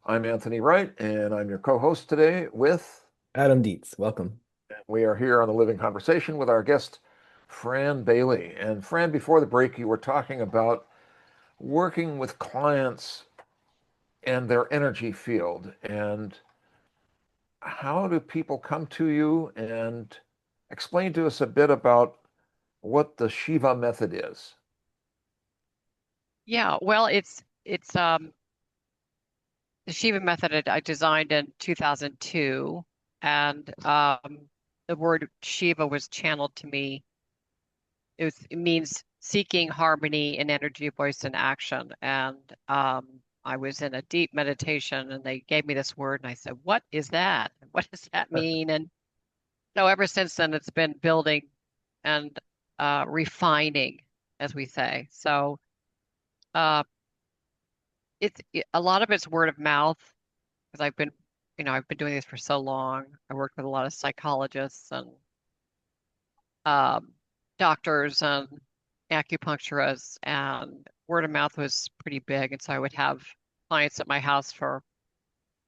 I'm Anthony Wright, and I'm your co-host today with, Adam Dietz, welcome. we are here on the Living Conversation with our guest, Fran Bailey. And Fran, before the break, you were talking about working with clients and their energy field. And how do people come to you and explain to us a bit about what the Shiva method is? Yeah, well, it's the SHEVA method I designed in 2002, and the word Shiva was channeled to me. It means seeking harmony in energy, voice, and action. And I was in a deep meditation, and they gave me this word, and I said, "What is that? What does that mean?" And so ever since then, it's been building and refining, as we say. So. Uh, a lot of it's word of mouth because I've been doing this for so long. I worked with a lot of psychologists and um, doctors and acupuncturists, and word of mouth was pretty big. And so I would have clients at my house for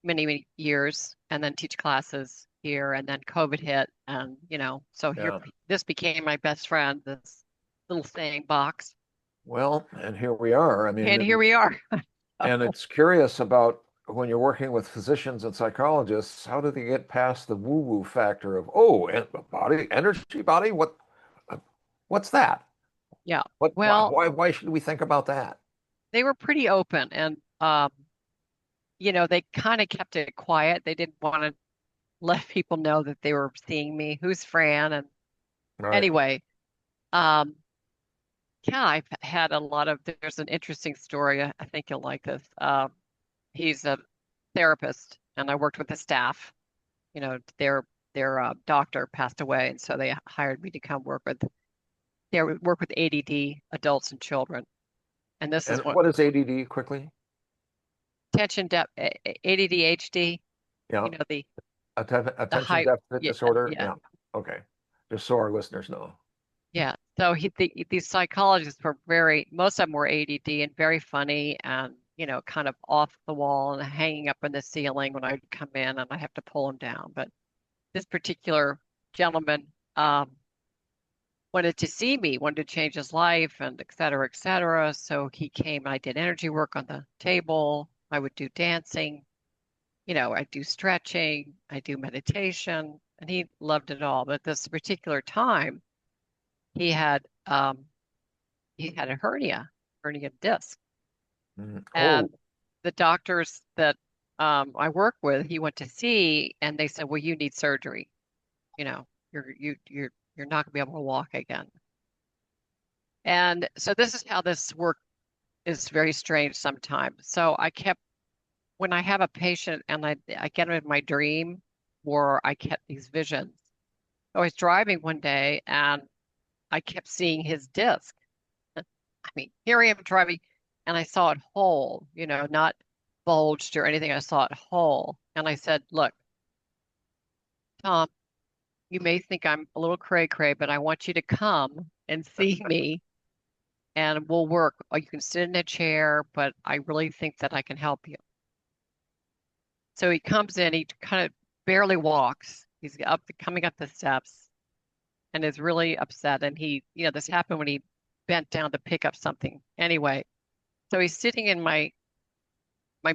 many, many years, and then teach classes here. And then COVID hit, and so here Yeah. this became my best friend. This little thing box, Well, and here we are. I and mean, here we are. and it's curious about when you're working with physicians and psychologists, how do they get past the woo-woo factor of, oh, and body, energy body? Uh, what's that? Yeah. What, Well, why should we think about that? they were pretty open, and they kind of kept it quiet. They didn't want to let people know that they were seeing me. Who's Fran? And Right. anyway, um, yeah, I've had a lot of, there's an interesting story. I think you'll like this. He's a therapist, and I worked with the staff. Their doctor passed away, and so they hired me to come work with ADD adults and children. And this And is what what is ADD quickly? attention depth, ADD, Yeah. the the Attention high, deficit yeah, disorder. yeah, Yeah. Okay. Just so our listeners know. yeah. So these psychologists were most of them were ADD and very funny and, kind of off the wall and hanging up in the ceiling when I'd come in and I have to pull them down. But this particular gentleman wanted to see me, wanted to change his life and et cetera, et cetera. So he came and I did energy work on the table. I would do dancing, I do stretching, I do meditation, and he loved it all. But this particular time, he had um, he had a hernia disc. Oh, And the doctors that I work with, he went to see, and they said, "Well, you need surgery. You know, you're not gonna be able to walk again." And so this is how this work is very strange sometimes. So when I have a patient and I get them in my dream, or I get these visions. I was driving one day and I kept seeing his disc. I mean, here I am driving, and I saw it whole, not bulged or anything. I saw it whole. And I said, "Look, Tom, you may think I'm a little cray cray, but I want you to come and see me and we'll work. Or you can sit in a chair, but I really think that I can help you." So he comes in, he kind of barely walks. He's coming up the steps and is really upset. And this happened when he bent down to pick up something. Anyway, so he's sitting in my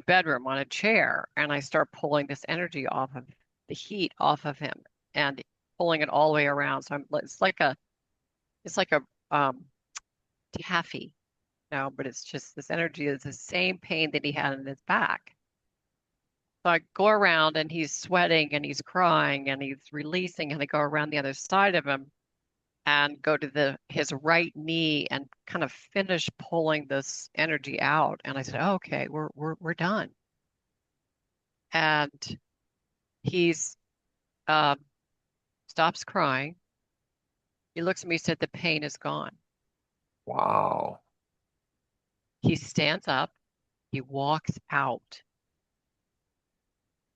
bedroom on a chair, and I start pulling this energy off of the heat off of him and pulling it all the way around. So it's like a taffy, but it's just this energy is the same pain that he had in his back. So I go around and he's sweating and he's crying and he's releasing, and I go around the other side of him and go to his right knee and kind of finish pulling this energy out. And I said, "Oh, okay, we're done." And he's uh, stops crying. He looks at me and said, "The pain is gone." wow. He stands up, he walks out,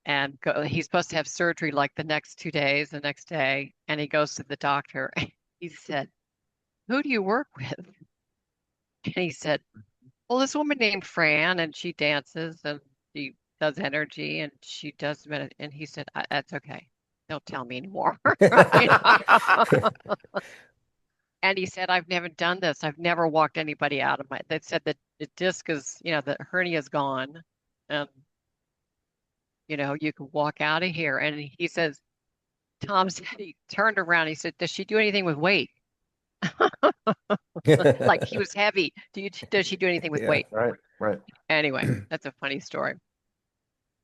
and he's supposed to have surgery like the next 2 days, the next day. And he goes to the doctor. He said, "Who do you work with?" And he said, "Well, this woman named Fran, and she dances and she does energy and she does and he said, That's okay. Don't tell me anymore. You Yeah. know? And he said, I've never done this. I've never walked anybody out of my, they said that the disc is, the hernia is gone. And, you can walk out of here. And he says, Tom said he turned around. He said, Does she do anything with weight? Like he was heavy. Does she do anything with Yeah. weight? Right, right. Anyway, that's a funny story.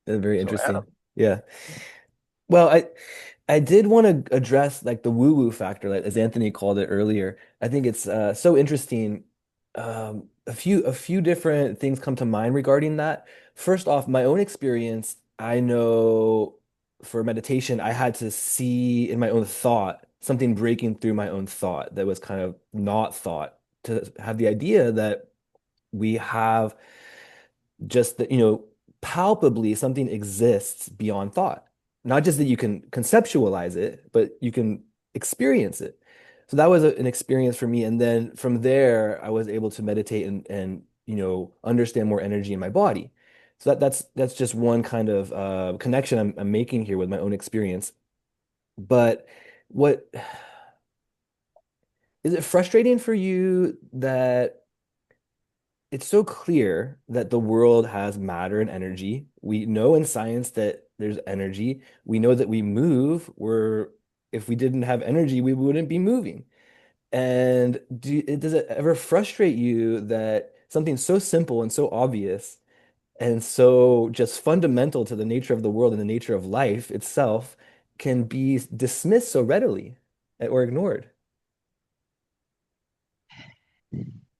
That's very So interesting. Adam, Yeah. Well, I did want to address like the woo-woo factor, like as Anthony called it earlier. I think it's so interesting. A few different things come to mind regarding that. First off, my own experience, I know for meditation, I had to see in my own thought something breaking through my own thought that was kind of not thought, to have the idea that we have just that, palpably something exists beyond thought. Not just that you can conceptualize it, but you can experience it. So that was an experience for me. And then from there, I was able to meditate and understand more energy in my body. So that's just one kind of connection I'm making here with my own experience. But what is it frustrating for you that it's so clear that the world has matter and energy. We know in science that there's energy. We know that we move. If we didn't have energy, we wouldn't be moving. And does it ever frustrate you that something so simple and so obvious and so just fundamental to the nature of the world and the nature of life itself can be dismissed so readily or ignored?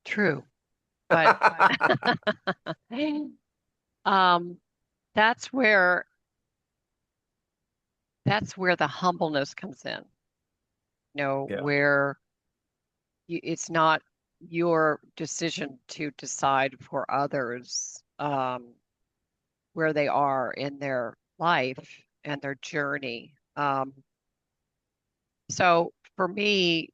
True. But um, that's where that's where the humbleness comes in. yeah. Where it's not your decision to decide for others where they are in their life and their journey. So for me,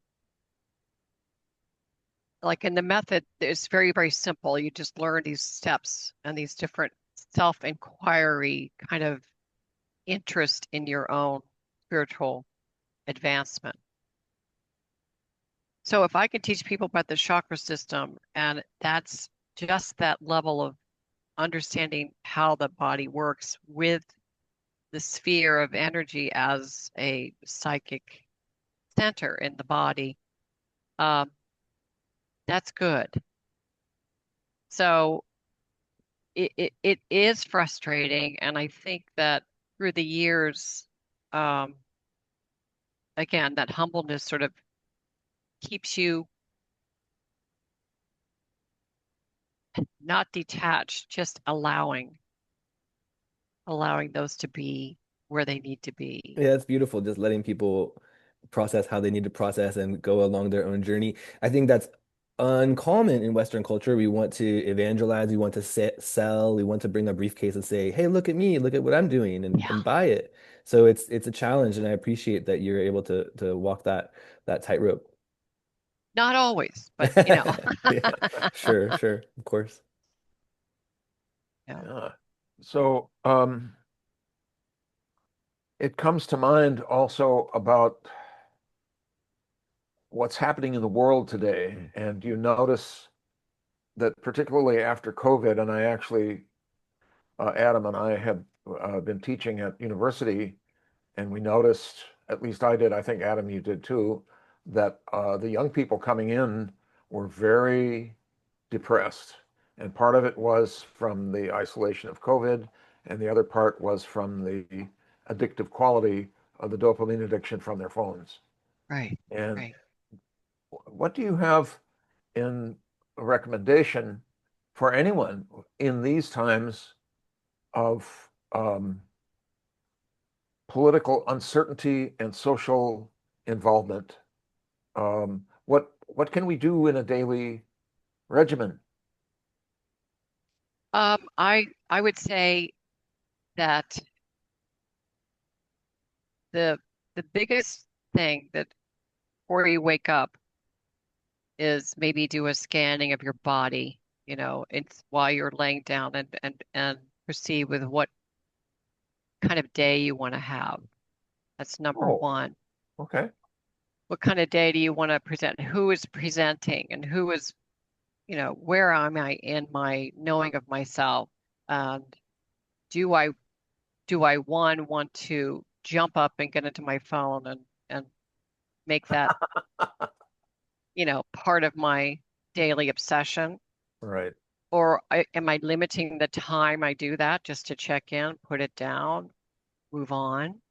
like in the method, it's very, very simple. You just learn these steps and these different self-inquiry kind of interest in your own spiritual advancement. So if I can teach people about the chakra system, and that's just that level of understanding how the body works with the sphere of energy as a psychic center in the body, um, that's good. So it is frustrating, and I think that through the years, um, again, that humbleness sort of keeps you not detached, just allowing those to be where they need to be. Yeah, it's beautiful just letting people process how they need to process and go along their own journey. I think that's uncommon in Western culture. We want to evangelize, we want to sell, we want to bring a briefcase and say, "Hey, look at me, look at what I'm doing," and Yeah, buy it. So it's a challenge, and I appreciate that you're able to walk that tightrope. not always, but Yeah, sure, sure, of course. yeah. Yeah. So it comes to mind also about what's happening in the world today. Mm. And you notice that particularly after COVID, and I actually, Adam and I have been teaching at university, and we noticed, at least I did, I think Adam, you did too, that the young people coming in were very depressed. And part of it was from the isolation of COVID, and the other part was from the addictive quality of the dopamine addiction from their phones. Right, And right. what do you have in a recommendation for anyone in these times of political uncertainty and social involvement? What can we do in a daily regimen? I would say that the the biggest thing that before you wake up is maybe do a scanning of your body, it's while you're laying down and proceed with what kind of day you want to have. That's number Oh, one. okay. What kind of day do you want to present? Who is presenting and who is, where am I in my knowing of myself? And do I want to jump up and get into my phone and make that, part of my daily obsession? Right. Or am I limiting the time I do that just to check in, put it down, move on?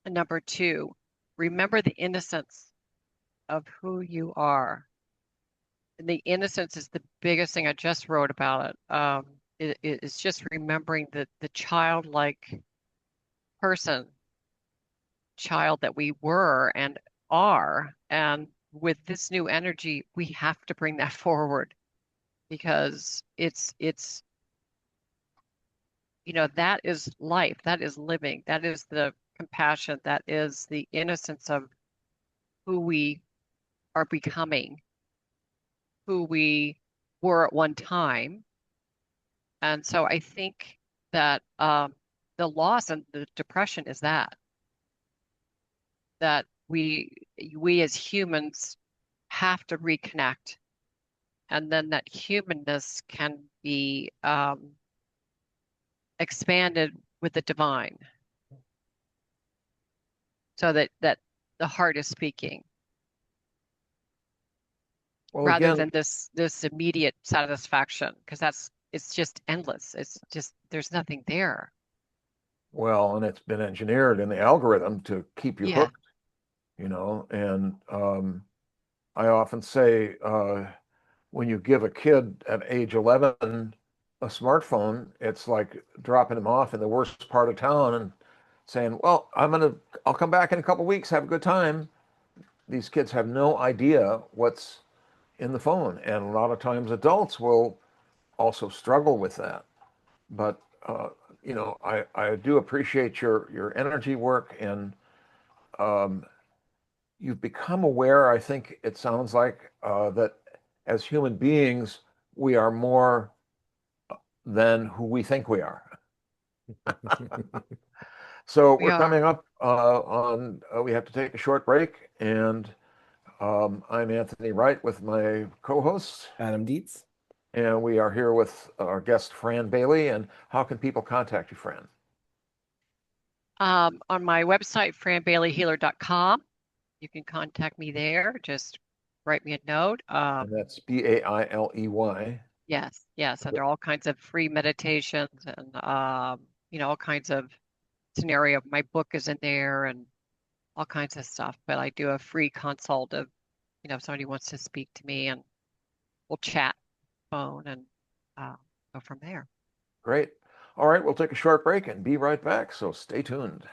And number two, remember the innocence of who you are. And the innocence is the biggest thing. I just wrote about it. It's just remembering the childlike child that we were and are. And with this new energy, we have to bring that forward because it's that is life, that is living, that is the compassion, that is the innocence of who we are becoming, who we were at one time. And so I think that the loss and the depression is that we as humans have to reconnect, and then that humanness can be expanded with the divine, so that the heart is speaking Well, rather again, than this immediate satisfaction, because it's just endless. It's just there's nothing there. well, and it's been engineered in the algorithm to keep you Yeah. hooked, and I often say when you give a kid at age 11 a smartphone, it's like dropping him off in the worst part of town and saying, "Well, I'll come back in a couple weeks, have a good time." These kids have no idea what's in the phone, and a lot of times adults will also struggle with that. But I do appreciate your energy work, and um, you've become aware. I think it sounds like that as human beings, we are more than who we think we are. So We we're are. coming up on. We have to take a short break, and I'm Anthony Wright with my co-host, Adam Dietz. and we are here with our guest Fran Bailey. And how can people contact you, Fran? On my website, franbaileyhealer.com. You can contact me there. Just write me a note. And that's Bailey. Yes, yes. And there are all kinds of free meditations and all kinds of scenario. My book is in there and all kinds of stuff. But I do a free consult if somebody wants to speak to me, and we'll chat phone and uh, go from there. Great. All right, we'll take a short break and be right back. So stay tuned.